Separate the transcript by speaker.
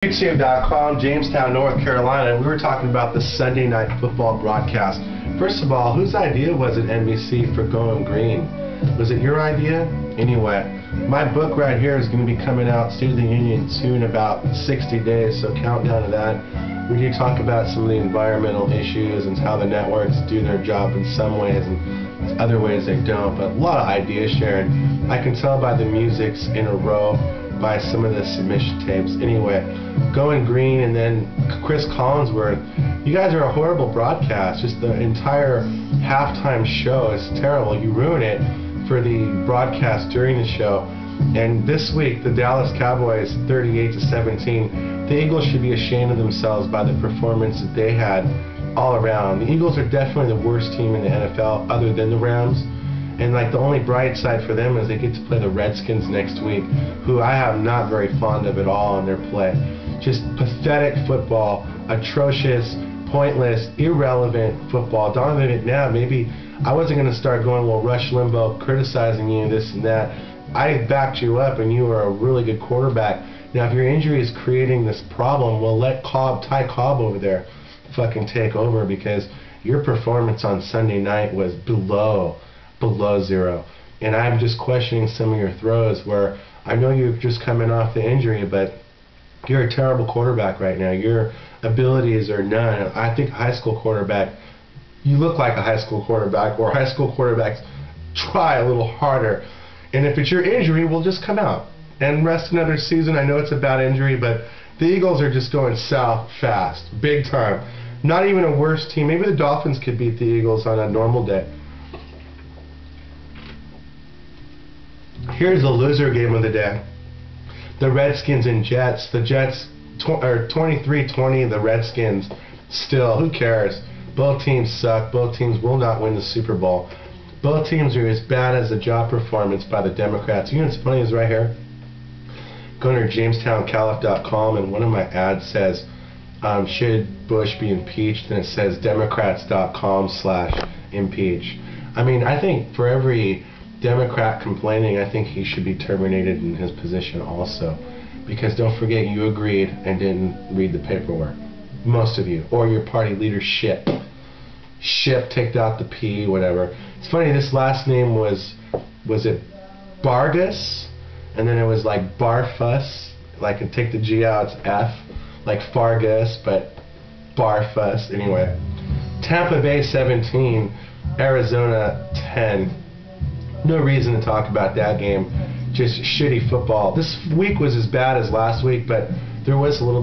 Speaker 1: YouTube.com, Jamestown, North Carolina, and we were talking about the Sunday night football broadcast. First of all, whose idea was it, NBC, for going green? Was it your idea? Anyway, my book right here is going to be coming out, State of the Union, soon, about 60 days, so countdown to that. We do talk about some of the environmental issues and how the networks do their job in some ways and other ways they don't, but a lot of idea sharing. I can tell by the music's in a row, by some of the submission tapes. Anyway, going green, and then Chris Collinsworth. You guys are a horrible broadcast. Just the entire halftime show is terrible. You ruin it for the broadcast during the show. And this week, the Dallas Cowboys, 38-17. The Eagles should be ashamed of themselves by the performance that they had all around. The Eagles are definitely the worst team in the NFL, other than the Rams. And like the only bright side for them is they get to play the Redskins next week, who I am not very fond of at all in their play. Just pathetic football, atrocious, pointless, irrelevant football. Donovan McNabb, maybe I wasn't going to start going, well, Rush Limbaugh criticizing you, this and that. I backed you up, and you were a really good quarterback. Now, if your injury is creating this problem, well, let Ty Cobb over there fucking take over, because your performance on Sunday night was below zero. And I'm just questioning some of your throws where I know you're just coming off the injury, but you're a terrible quarterback right now. Your abilities are none. I think a high school quarterback, you look like a high school quarterback, or high school quarterbacks try a little harder. And if it's your injury, we'll just come out and rest another season. I know it's a bad injury, but the Eagles are just going south fast, big time. Not even a worse team. Maybe the Dolphins could beat the Eagles on a normal day. Here's the loser game of the day. The Redskins and Jets. The Jets are 23-20. The Redskins still. Who cares? Both teams suck. Both teams will not win the Super Bowl. Both teams are as bad as the job performance by the Democrats. You know what's funny is right here. Go to JamestownCalif.com, and one of my ads says, should Bush be impeached? And it says Democrats.com/impeach. I mean, I think for every Democrat complaining, I think he should be terminated in his position also, because don't forget, you agreed and didn't read the paperwork, most of you, or your party leadership. Ship, take out the P, whatever. It's funny, this last name was it Vargas, and then it was like Barfuss, like and take the G out, it's F, like Fargus, but Barfuss. Anyway, Tampa Bay 17, Arizona 10. No reason to talk about that game. Just shitty football. This week was as bad as last week, but there was a little